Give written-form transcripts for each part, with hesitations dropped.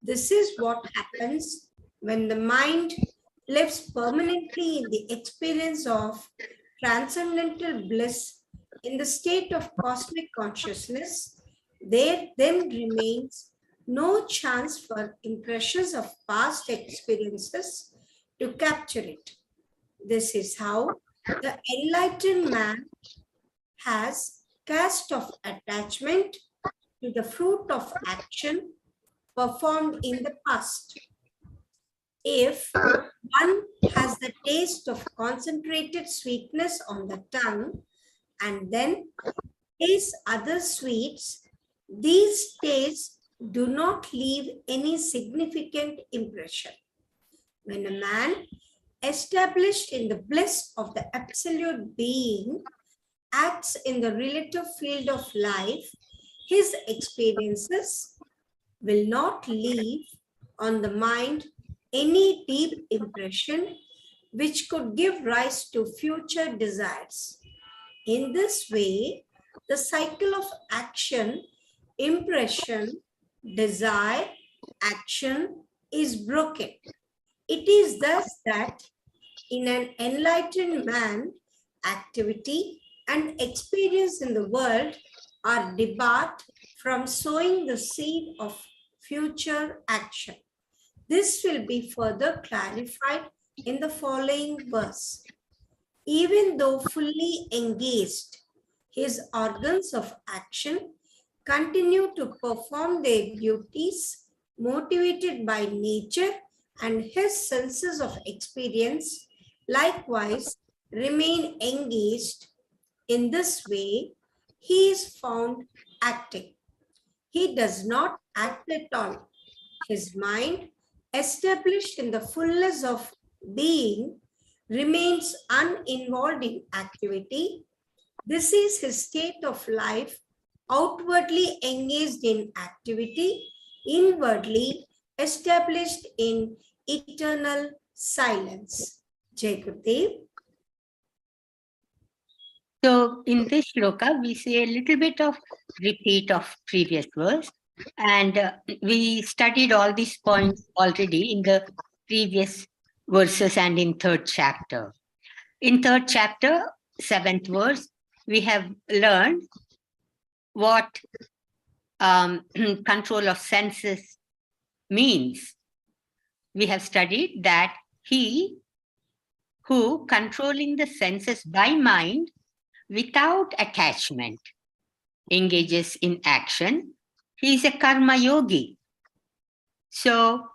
This is what happens when the mind lives permanently in the experience of transcendental bliss in the state of cosmic consciousness. There then remains no chance for impressions of past experiences to capture it. This is how the enlightened man has cast off attachment to the fruit of action performed in the past. If one has the taste of concentrated sweetness on the tongue and then tastes other sweets, these tastes do not leave any significant impression. When a man established in the bliss of the absolute being acts in the relative field of life, his experiences will not leave on the mind any deep impression which could give rise to future desires. In this way, the cycle of action, impression, desire, action is broken. It is thus that in an enlightened man, activity and experience in the world are debarred from sowing the seed of future action. This will be further clarified in the following verse. Even though fully engaged, his organs of action continue to perform their duties motivated by nature, and his senses of experience likewise remain engaged. In this way, he is found acting. He does not act at all. His mind, established in the fullness of being, remains uninvolved in activity. This is his state of life, outwardly engaged in activity, inwardly established in eternal silence. Jai Gurudev. So in this shloka, we see a little bit of repeat of previous verse. And we studied all these points already in the previous verses and in third chapter. In third chapter, 7th verse, we have learned what control of senses means. We have studied that he who controlling the senses by mind without attachment engages in action, he is a karma yogi. So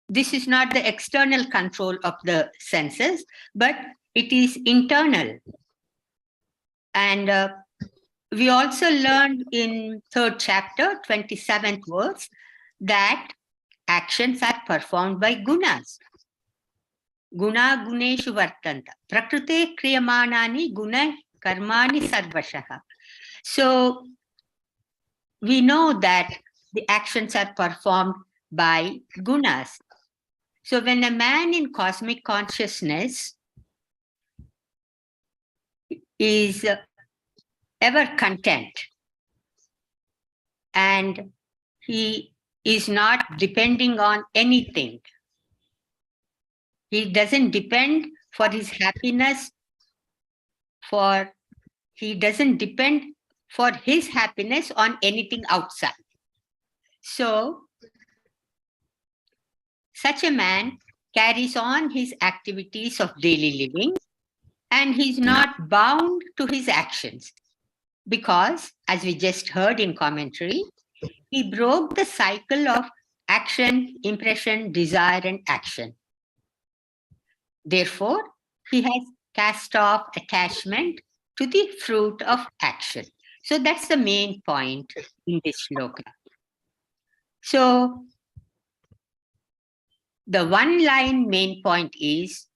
this is not the external control of the senses, but it is internal. And we also learned in third chapter, 27th verse, that actions are performed by gunas. Guna guneshu vartanta. Prakrute kriyamanani guna karmani sarvashaha. So we know that the actions are performed by gunas. So when a man in cosmic consciousness is ever content and he is not depending on anything, he doesn't depend for his happiness, he doesn't depend for his happiness on anything outside. So such a man carries on his activities of daily living and he's not bound to his actions because, as we just heard in commentary, he broke the cycle of action, impression, desire, and action. Therefore, he has cast off attachment to the fruit of action. So that's the main point in this shloka. So the one line main point is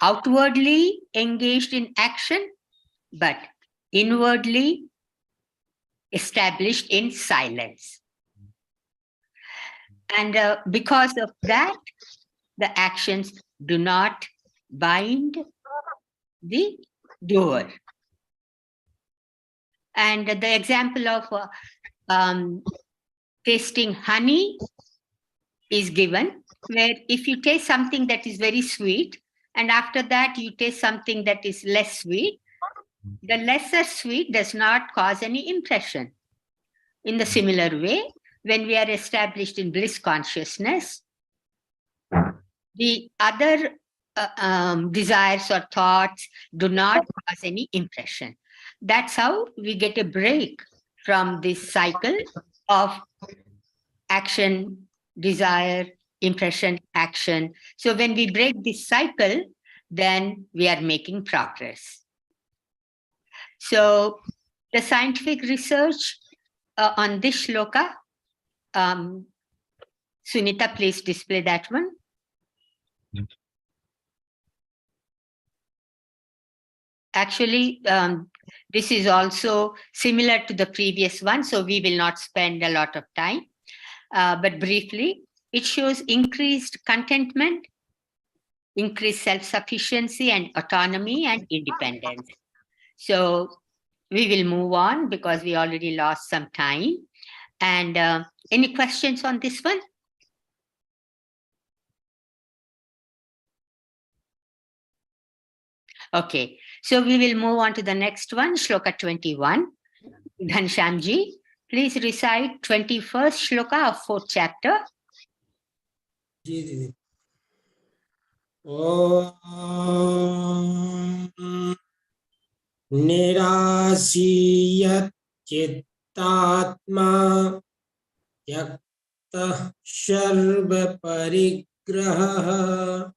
outwardly engaged in action, but inwardly established in silence. And because of that, the actions do not bind the doer. And the example of tasting honey is given, where if you taste something that is very sweet, and after that you taste something that is less sweet, the lesser sweet does not cause any impression. In the similar way, when we are established in bliss consciousness, the other desires or thoughts do not cause any impression. That's how we get a break from this cycle of action, desire, impression, action. So when we break this cycle, then we are making progress. So the scientific research on this shloka, Sunita, please display that one. Actually, this is also similar to the previous one, so we will not spend a lot of time. But briefly, it shows increased contentment, increased self-sufficiency and autonomy and independence. So we will move on because we already lost some time. And any questions on this one? Okay, so we will move on to the next one, Shloka 21. Ghanshyamji, please recite 21st Shloka of 4th chapter. Om Nirasiyat Chittatma Yaktah Sharva Parigraha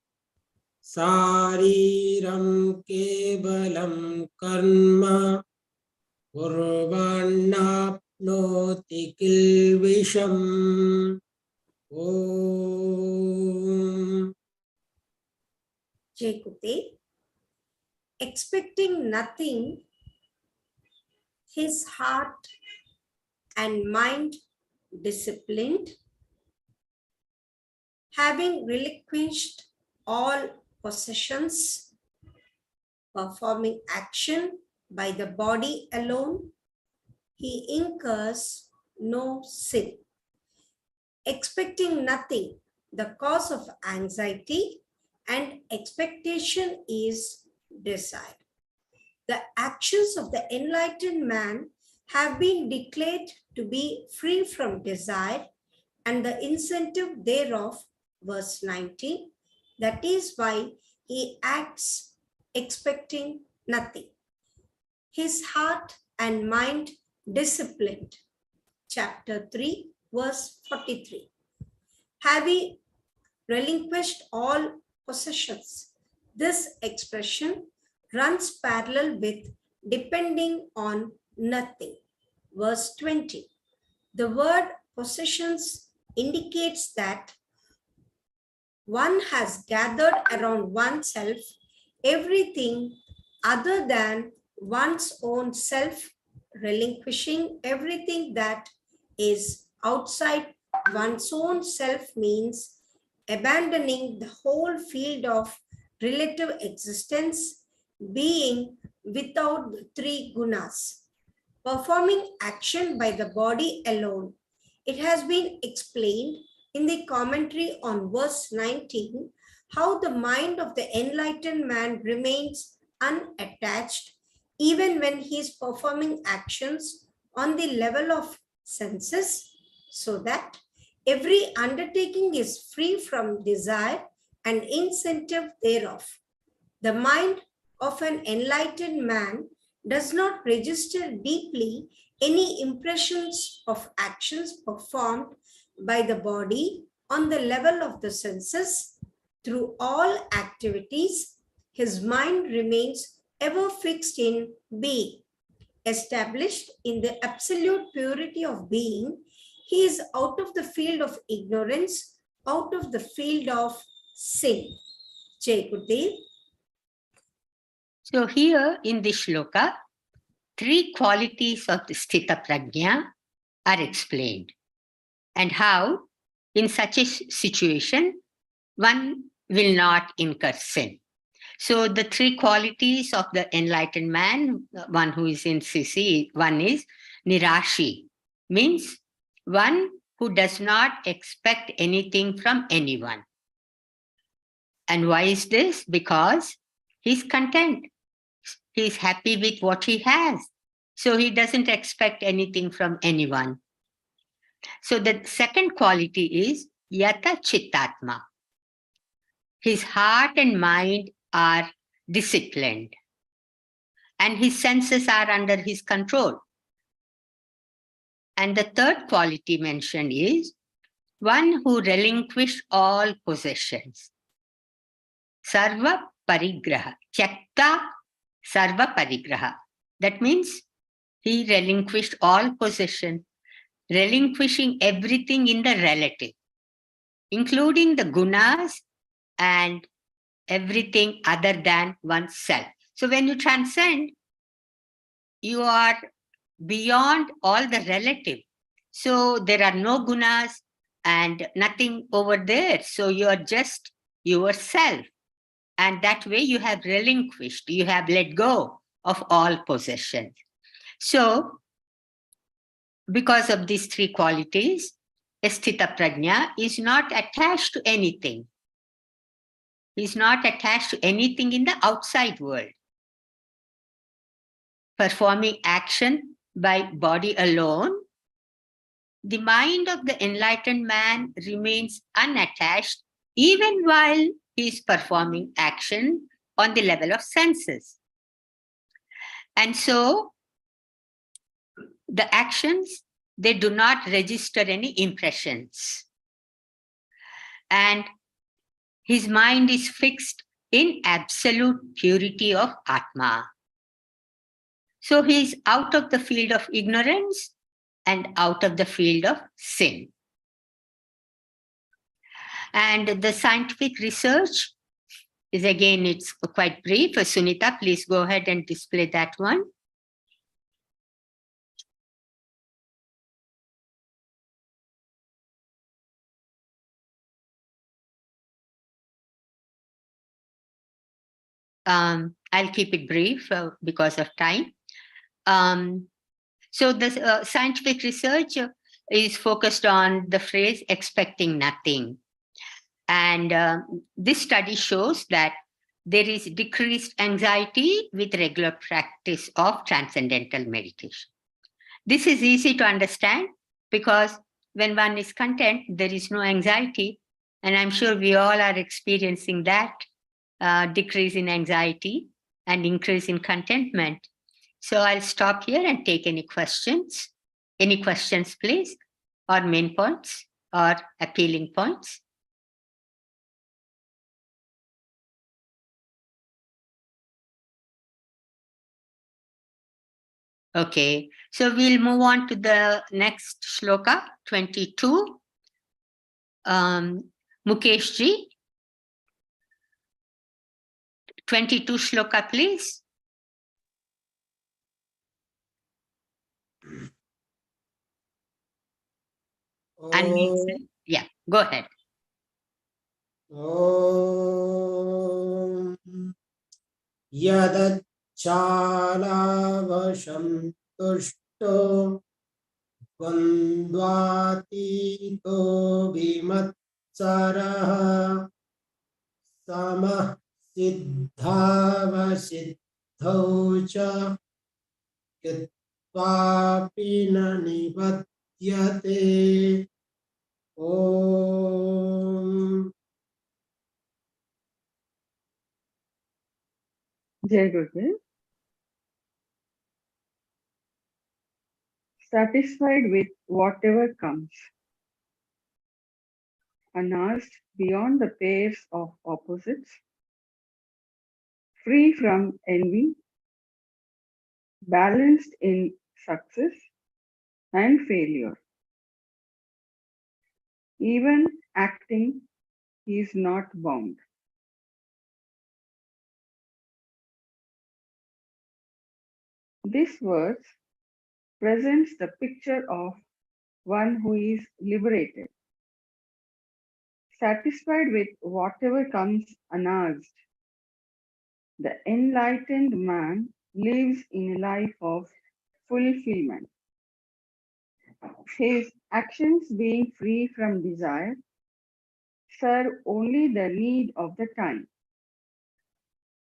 Sariram Kevalam Karma Kurvannapnoti Kilvisham. Om Jaikuti, expecting nothing, his heart and mind disciplined, having relinquished all possessions, performing action by the body alone, he incurs no sin. Expecting nothing, the cause of anxiety and expectation is desire. The actions of the enlightened man have been declared to be free from desire, and the incentive thereof, verse 19, that is why he acts expecting nothing. His heart and mind disciplined, chapter 3, verse 43. Having relinquished all possessions, this expression runs parallel with depending on nothing, verse 20. The word possessions indicates that one has gathered around oneself everything other than one's own self, relinquishing everything that is outside one's own self means abandoning the whole field of relative existence, being without the three gunas, performing action by the body alone. It has been explained in the commentary on verse 19 how the mind of the enlightened man remains unattached even when he is performing actions on the level of senses, so that every undertaking is free from desire and incentive thereof. The mind of an enlightened man does not register deeply any impressions of actions performed by the body on the level of the senses. Through all activities, his mind remains ever fixed in being. Established in the absolute purity of being, he is out of the field of ignorance, out of the field of sin. Jaikuti. So here in this shloka, 3 qualities of the sthita prajna are explained, and how in such a situation one will not incur sin. So the 3 qualities of the enlightened man, one who is in CC, one is nirashi, means one who does not expect anything from anyone. And why is this? Because he's content. He's happy with what he has. So he doesn't expect anything from anyone. So the second quality is yata chittatma. His heart and mind are disciplined, and his senses are under his control. And the third quality mentioned is one who relinquished all possessions. Sarva parigraha. Tyakta sarva parigraha. That means he relinquished all possession, relinquishing everything in the relative, including the gunas and everything other than oneself. So when you transcend, you are beyond all the relative. So there are no gunas and nothing over there. So you are just yourself. And that way you have relinquished, you have let go of all possessions. So because of these three qualities, Sthita Prajna is not attached to anything. He's not attached to anything in the outside world. Performing action by body alone, the mind of the enlightened man remains unattached even while he is performing action on the level of senses. And so the actions, they do not register any impressions. And his mind is fixed in absolute purity of Atma. So he is out of the field of ignorance and out of the field of sin. And the scientific research is, again, it's quite brief. Sunita, please go ahead and display that one. I'll keep it brief because of time. So the scientific research is focused on the phrase expecting nothing. And this study shows that there is decreased anxiety with regular practice of transcendental meditation. This is easy to understand because when one is content, there is no anxiety. And I'm sure we all are experiencing that decrease in anxiety and increase in contentment. So I'll stop here and take any questions. Any questions, please, or main points or appealing points? Okay, so we'll move on to the next shloka, 22. Mukesh ji, 22 shloka, please. Om. Yeah, go ahead. Om Yadacchalavasham tushto Vandvatito vimatsaraha Samah siddhavasiddhau cha Kitvapi na nipatyate. Om. Jai Guru. Satisfied with whatever comes, unasked beyond the pairs of opposites, free from envy, balanced in success and failure. Even acting, he is not bound. This verse presents the picture of one who is liberated, satisfied with whatever comes unasked. The enlightened man lives in a life of fulfillment. His actions being free from desire serve only the need of the time.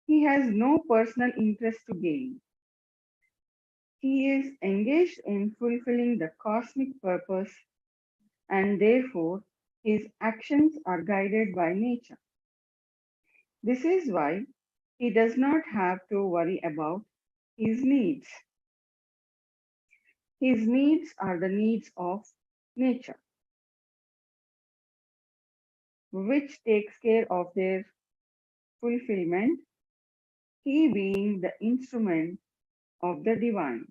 He has no personal interest to gain. He is engaged in fulfilling the cosmic purpose, and therefore his actions are guided by nature. This is why he does not have to worry about his needs. His needs are the needs of nature, which takes care of their fulfillment, he being the instrument of the divine.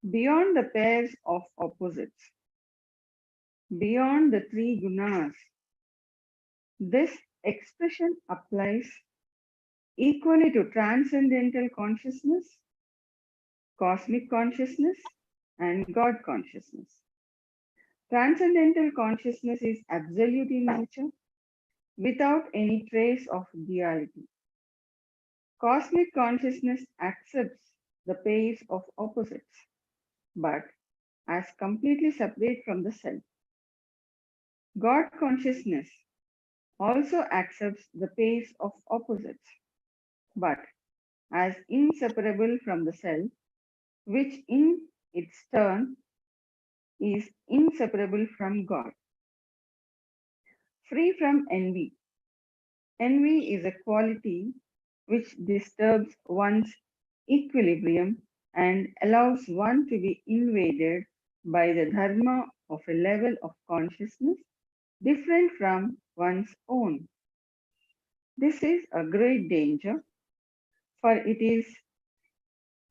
Beyond the pairs of opposites, beyond the three gunas, this expression applies equally to transcendental consciousness, cosmic consciousness, and God consciousness. Transcendental consciousness is absolute in nature, without any trace of duality. Cosmic consciousness accepts the pairs of opposites, but as completely separate from the self. God consciousness also accepts the pairs of opposites, but as inseparable from the self, which in its turn is inseparable from God. Free from envy. Envy is a quality which disturbs one's equilibrium and allows one to be invaded by the dharma of a level of consciousness different from one's own. This is a great danger, for it is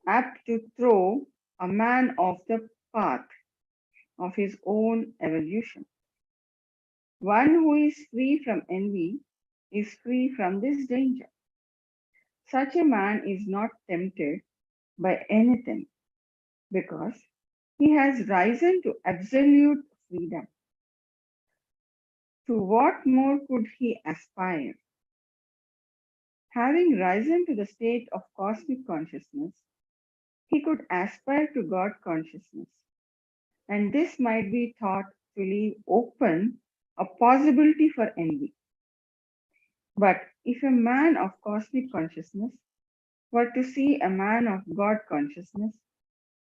apt to throw a man off the path of his own evolution. One who is free from envy is free from this danger. Such a man is not tempted by anything because he has risen to absolute freedom. To what more could he aspire? Having risen to the state of cosmic consciousness, he could aspire to God consciousness, and this might be thought to leave open a possibility for envy. But if a man of cosmic consciousness were to see a man of God consciousness,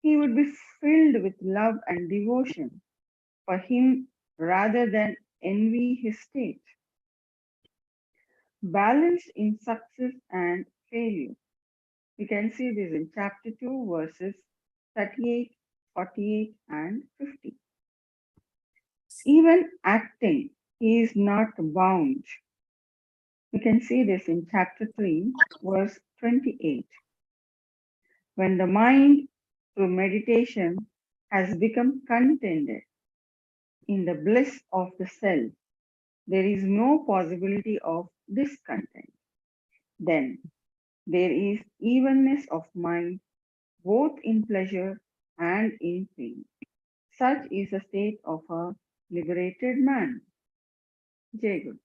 he would be filled with love and devotion for him rather than envy his state. Balanced in success and failure. We can see this in chapter 2, verses 38, 48, and 50. Even acting, he is not bound. We can see this in chapter 3, verse 28. When the mind, through meditation, has become contented in the bliss of the self, there is no possibility of discontent. Then there is evenness of mind, both in pleasure and in pain. Such is the state of a liberated man. Jai Guru.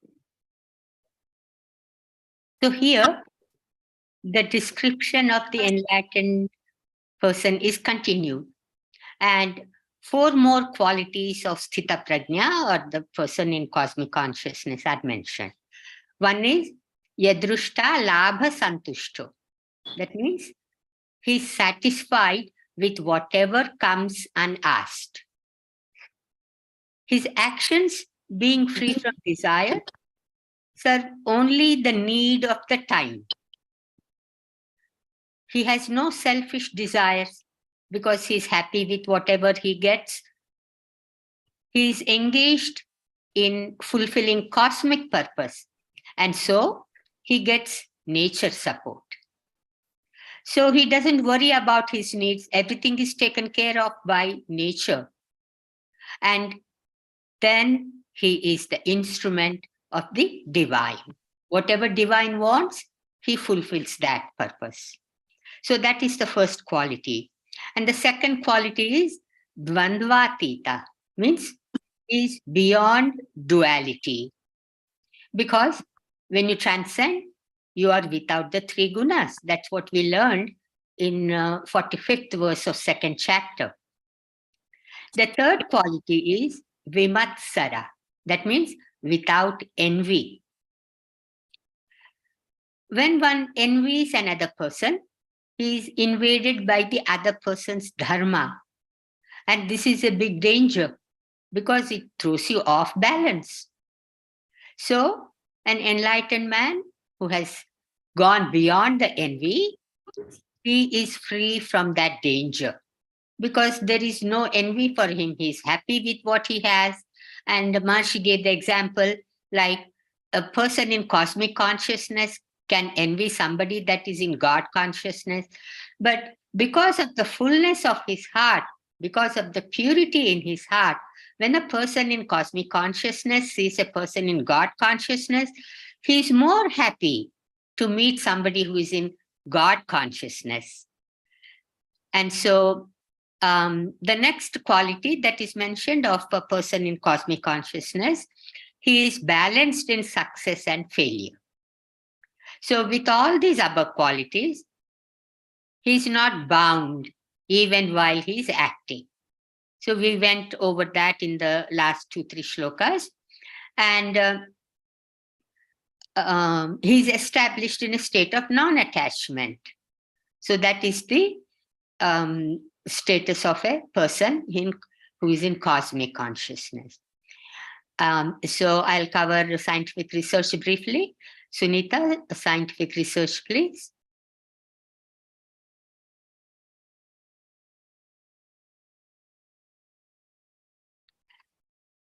So here, the description of the enlightened person is continued. And 4 more qualities of Sthita Prajna, or the person in cosmic consciousness, are mentioned. One is Yadrushta Labha Santushto. That means he is satisfied with whatever comes unasked. His actions, being free from desire, serve only the need of the time. He has no selfish desires because he is happy with whatever he gets. He is engaged in fulfilling cosmic purpose, and so he gets nature support. So he doesn't worry about his needs. Everything is taken care of by nature. And then he is the instrument of the divine. Whatever divine wants, he fulfills that purpose. So that is the first quality. And the second quality is Dvandvatita, means is beyond duality. Because when you transcend, you are without the 3 gunas. That's what we learned in 45th verse of 2nd chapter. The third quality is vimatsara. That means without envy. When one envies another person, he is invaded by the other person's dharma. And this is a big danger because it throws you off balance. So, an enlightened man who has gone beyond the envy, he is free from that danger because there is no envy for him. He is happy with what he has. And Maharishi gave the example like a person in cosmic consciousness can envy somebody that is in God consciousness. But because of the fullness of his heart, because of the purity in his heart, when a person in cosmic consciousness sees a person in God consciousness, he is more happy to meet somebody who is in God consciousness. And so the next quality that is mentioned of a person in cosmic consciousness, he is balanced in success and failure. So with all these above qualities, he is not bound even while he is acting. So we went over that in the last 2-3 shlokas. And he's established in a state of non-attachment. So that is the status of a person who is in cosmic consciousness. So I'll cover scientific research briefly. Sunita, scientific research, please.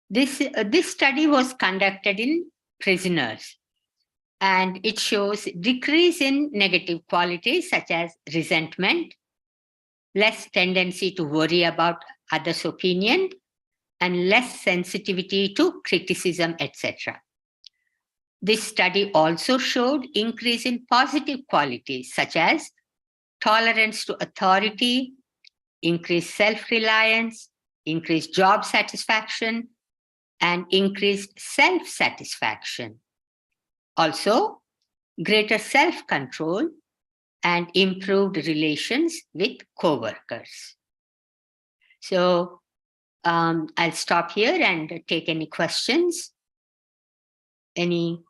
This study was conducted in prisoners, and it shows decrease in negative qualities such as resentment, less tendency to worry about others' opinion, and less sensitivity to criticism, etc. This study also showed increase in positive qualities such as tolerance to authority, increased self-reliance, increased job satisfaction, and increased self-satisfaction. Also, greater self-control and improved relations with co-workers. So I'll stop here and take any questions. Any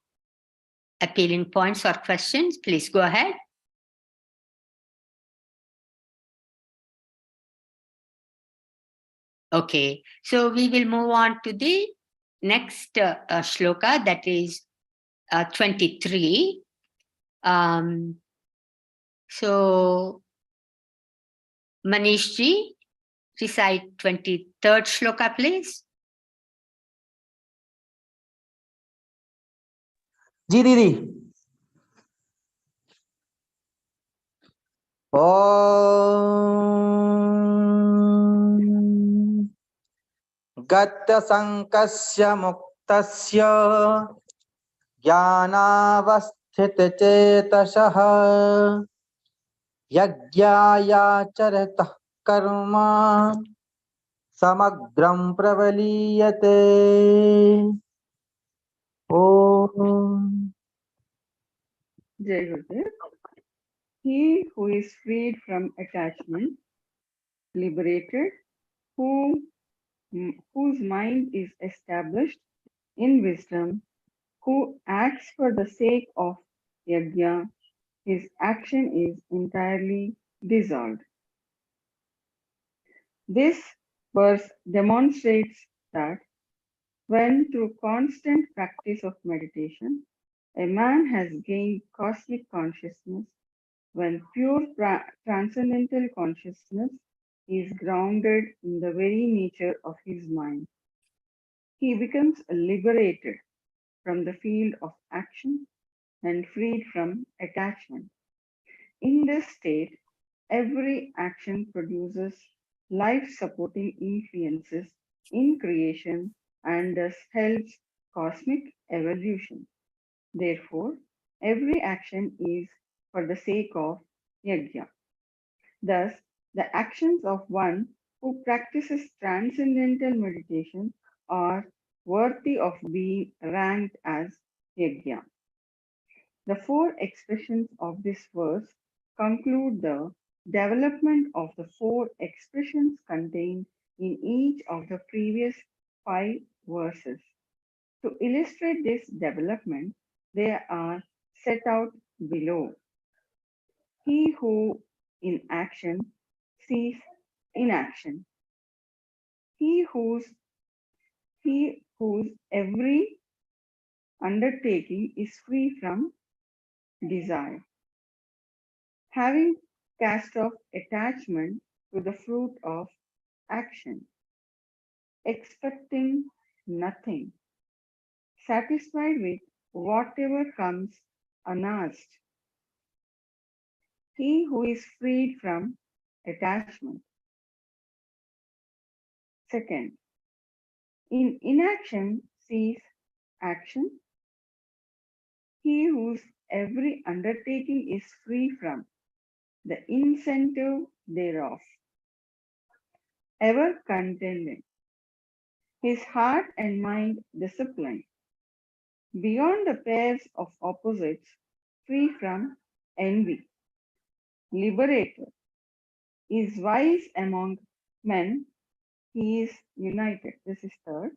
appealing points or questions, please go ahead. Okay, so we will move on to the next shloka, that is 23. So Manish ji, recite 23rd shloka, please. जी दीदी ॐ गत्यसङ्कस्य मुक्तस्य ज्ञानावस्थितचेतसः यज्ञायाचरतः कर्म समग्रं प्रवलीयते ॐ Jai Gurudev. He who is freed from attachment, liberated, whose mind is established in wisdom, who acts for the sake of yajna, his action is entirely dissolved. This verse demonstrates that when through constant practice of meditation, a man has gained cosmic consciousness, when pure transcendental consciousness is grounded in the very nature of his mind, he becomes liberated from the field of action and freed from attachment. In this state, every action produces life-supporting influences in creation and thus helps cosmic evolution. Therefore, every action is for the sake of yajna. Thus, the actions of one who practices transcendental meditation are worthy of being ranked as yajna. The four expressions of this verse conclude the development of the four expressions contained in each of the previous 5 verses. To illustrate this development, they are set out below. He who in action sees inaction. He whose every undertaking is free from desire. Having cast off attachment to the fruit of action, expecting nothing, satisfied with whatever comes unasked. He who is freed from attachment. Second, in inaction sees action. He whose every undertaking is free from the incentive thereof, ever contented, his heart and mind disciplined, beyond the pairs of opposites, free from envy, liberated, is wise among men, he is united. This is third,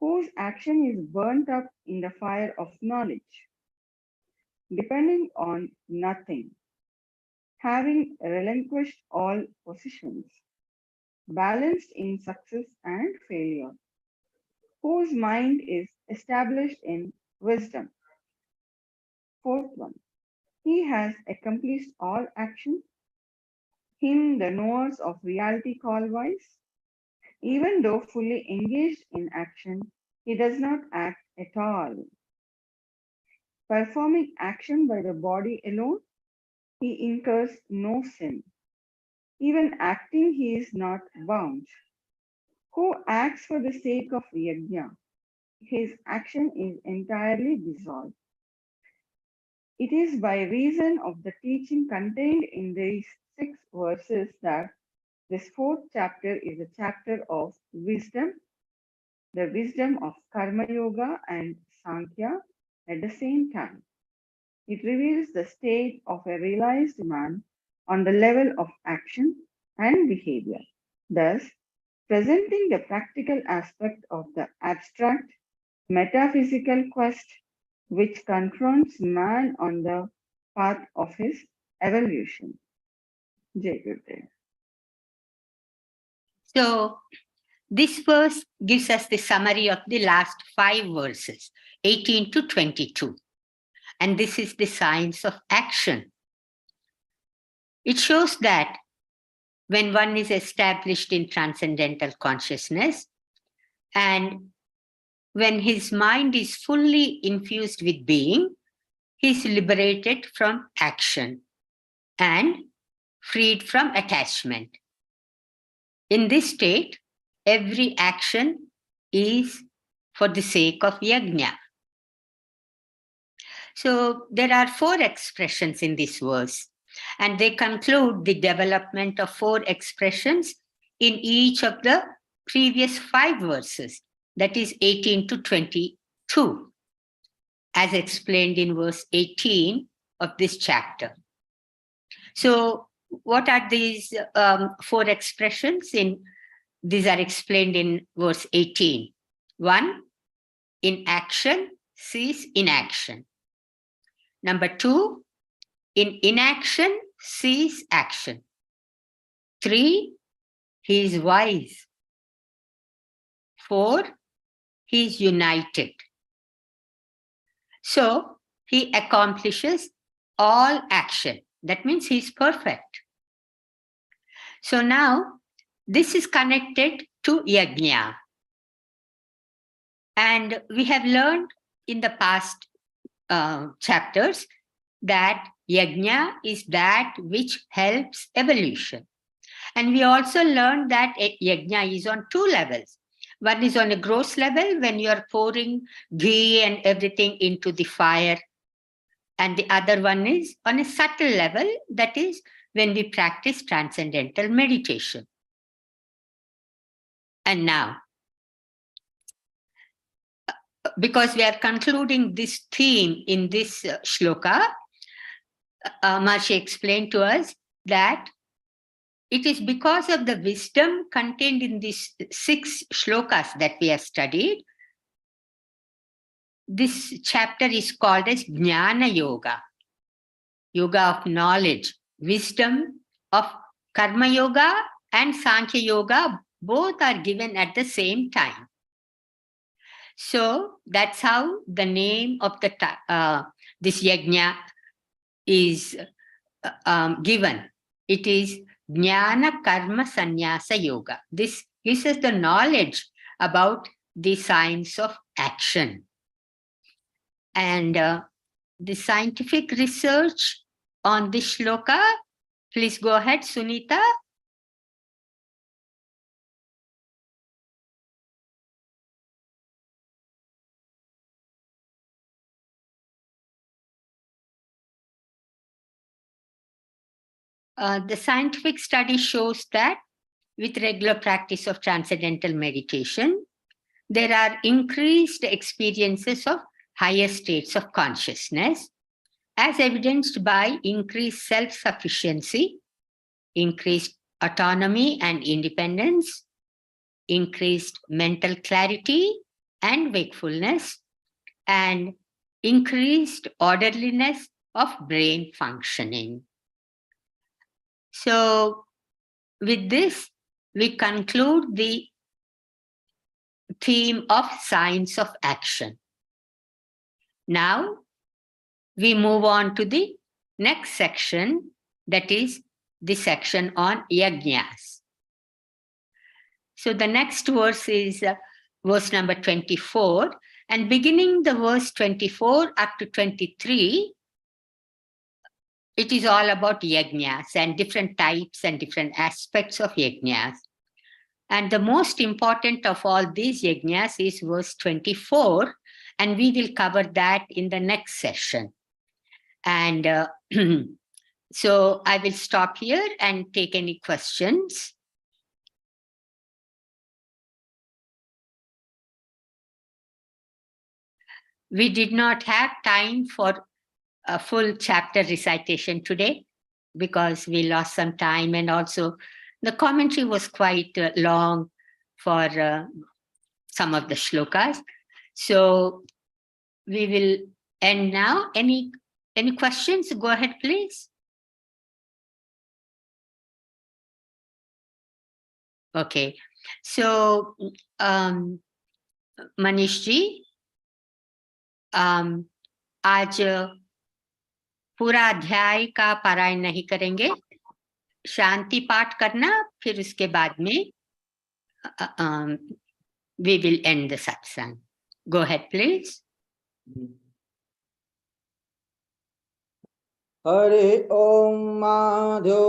whose action is burnt up in the fire of knowledge, depending on nothing, having relinquished all possessions, balanced in success and failure, whose mind is established in wisdom. Fourth one, he has accomplished all action. Him the knowers of reality call wise. Even though fully engaged in action, he does not act at all. Performing action by the body alone, he incurs no sin. Even acting, he is not bound. Who acts for the sake of yajna, his action is entirely dissolved. It is by reason of the teaching contained in these 6 verses that this 4th chapter is a chapter of wisdom, the wisdom of Karma Yoga and Sankhya at the same time. It reveals the state of a realized man on the level of action and behavior, thus presenting the practical aspect of the abstract metaphysical quest which confronts man on the path of his evolution. Jai Gurudev. So this verse gives us the summary of the last 5 verses, 18 to 22. And this is the science of action. It shows that when one is established in transcendental consciousness and when his mind is fully infused with being, he is liberated from action and freed from attachment. In this state, every action is for the sake of yajna. So there are 4 expressions in this verse, and they conclude the development of 4 expressions in each of the previous 5 verses, that is 18 to 22, as explained in verse 18 of this chapter. So what are these 4 expressions? These are explained in verse 18. 1, in action sees inaction. Number 2, in inaction sees action. 3, he is wise. 4, he is united. So he accomplishes all action. That means he is perfect. So now this is connected to yajna. And we have learned in the past chapters that yajna is that which helps evolution. And we also learned that yajna is on 2 levels. One is on a gross level when you are pouring ghee and everything into the fire. And the other one is on a subtle level, that is when we practice transcendental meditation. And now, because we are concluding this theme in this shloka, Maharishi explained to us that it is because of the wisdom contained in these 6 shlokas that we have studied. This chapter is called as Jnana Yoga, yoga of knowledge, wisdom of Karma Yoga and Sankhya Yoga, both are given at the same time. So that's how the name of the this yajna is given. It is Jnana Karma Sannyasa Yoga. This gives us the knowledge about the science of action. And the scientific research on this shloka, please go ahead, Sunita. The scientific study shows that with regular practice of transcendental meditation, there are increased experiences of higher states of consciousness, as evidenced by increased self-sufficiency, increased autonomy and independence, increased mental clarity and wakefulness, and increased orderliness of brain functioning. So, with this, we conclude the theme of science of action. Now, we move on to the next section, that is the section on yajnas. So the next verse is verse number 24, and beginning the verse 24 up to 23, it is all about yajnas and different types and different aspects of yajnas. And the most important of all these yajnas is verse 24, and we will cover that in the next session. And so I will stop here and take any questions. We did not have time for a full chapter recitation today because we lost some time, and also the commentary was quite long for some of the shlokas. So we will end now. Any questions? Go ahead, please. Okay. So Manish ji, आज पूरा अध्याय का पारायण नहीं करेंगे, शांति पाठ करना, फिर उसके बाद में we will end the satsang. Go ahead, please. Hari ओम माधो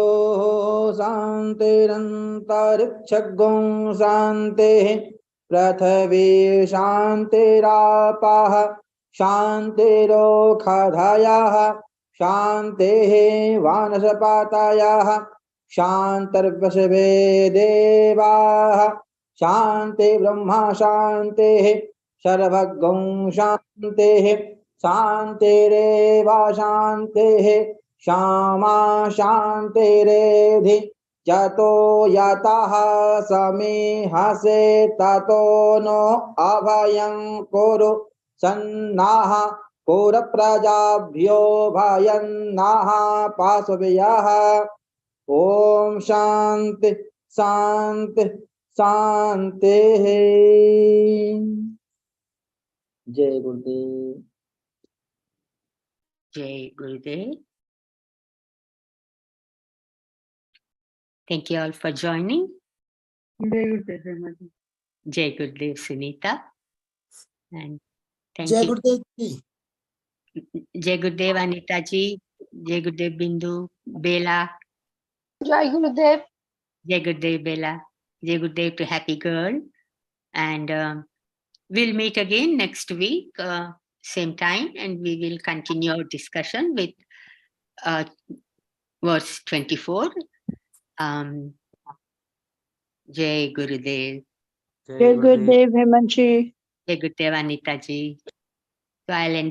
शांतिरन्तरिक्षगुं शान्तिः पृथिवी शान्तिरापः शान्तिरोषधयः शान्तिः वनस्पतयः शान्तिर्विश्वे देवाः शान्ति ब्रह्म शान्तिः सर्वगुं शान्तिः शान्तिरेव शान्तिः क्षमा शान्तिरेधि यतो यतः समीहसे ततो नो अभयं कुरु सन्नाः कुरप्रजाभ्यो भयं नः पाशव्यः। ओम शांति शांति शान्तिः। जय गुरुदेव। Jai Gurudev. Thank you all for joining. Jai Gurudev, Ramaji. Jai Gurudev, Sunita. And thank जय you. Gurudev ji. Jai Gurudev, Anita ji. Jai Gurudev, Bindu. Bela. Jai Gurudev. Jai Gurudev, Bela. Jai Gurudev to Happy Girl. And we'll meet again next week, same time, and we will continue our discussion with verse 24. Jai Gurudev. Jai Gurudev, Hemanshi. Jai Gurudev, Anita ji. So I'll end